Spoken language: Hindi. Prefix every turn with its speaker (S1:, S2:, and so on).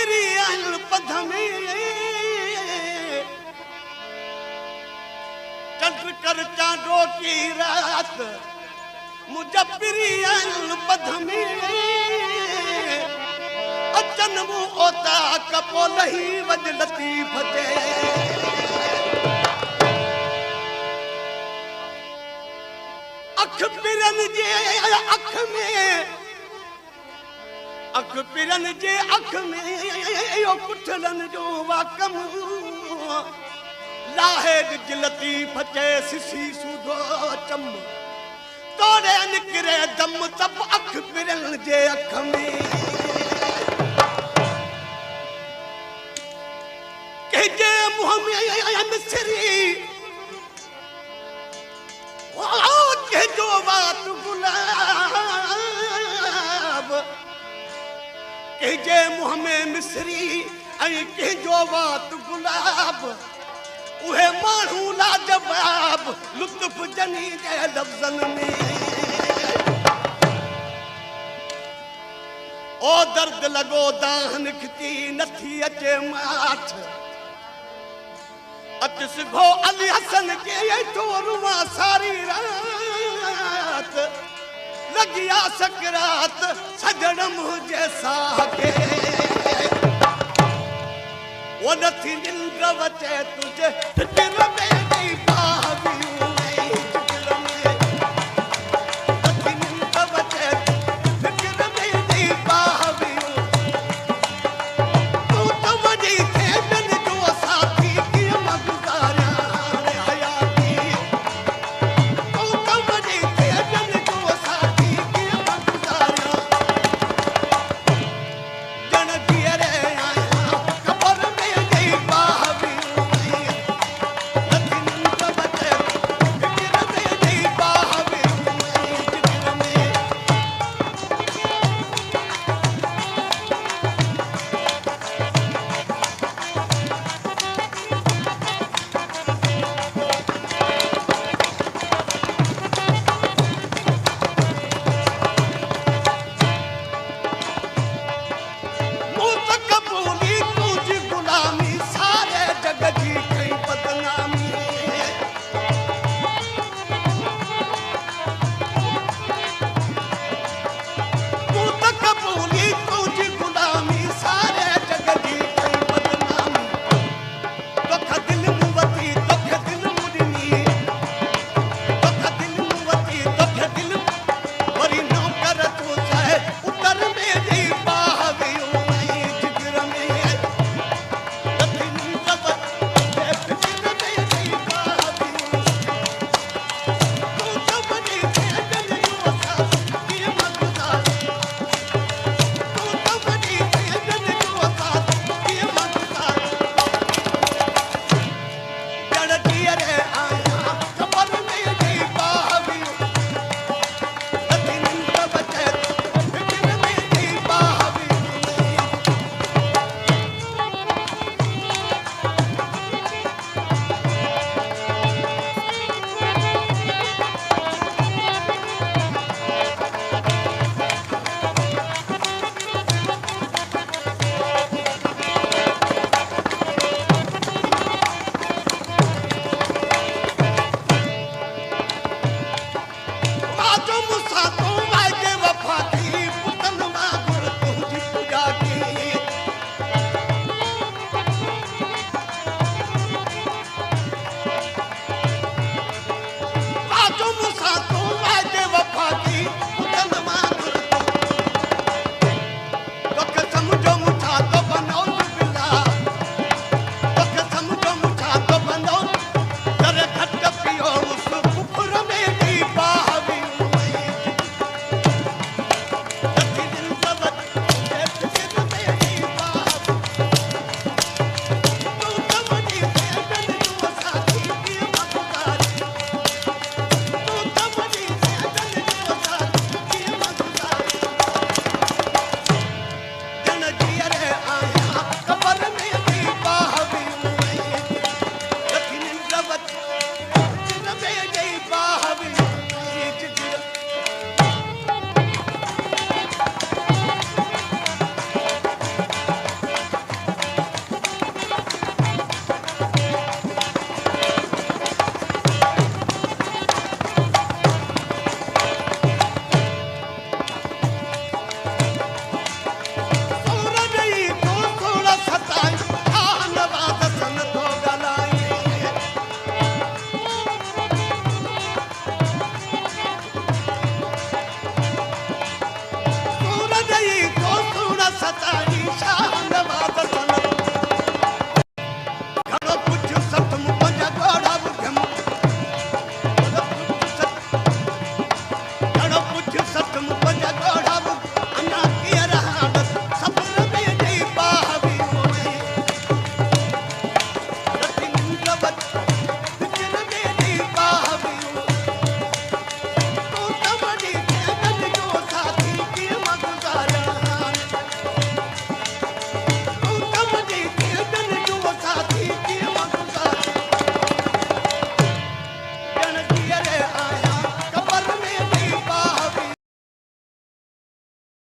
S1: मुजफ्फरी आहिनि पध में चंड कर चांडो की रात मुजफ्फरी आहिनि पध में अचन मूं ओता कपो लही वज लतीफ़ जे अख पिरन जे अख में अख पिरन जे अख में यो कुठलन जो वाकम लाहे ज लतीफ़ जे सिसी सूधो चम तोड़े निकरे दम तब अख पिरन जे अख में के जे मुंह में मिसरी के जो बात गुलाब के जे मुंह में मिसरी ऐं के जो बात गुलाब उहे माण्हू लाजवाब लुत्फ जनी जे लफ़्ज़न में ओ दर्द लॻो दाहन खिची नथी अचे माठ अच सिघो अली हसन के तो रुआ सारी रात लगिया सकरात सजण मुझे साके वो नथी निंद्र वचे तुझे फिक्र में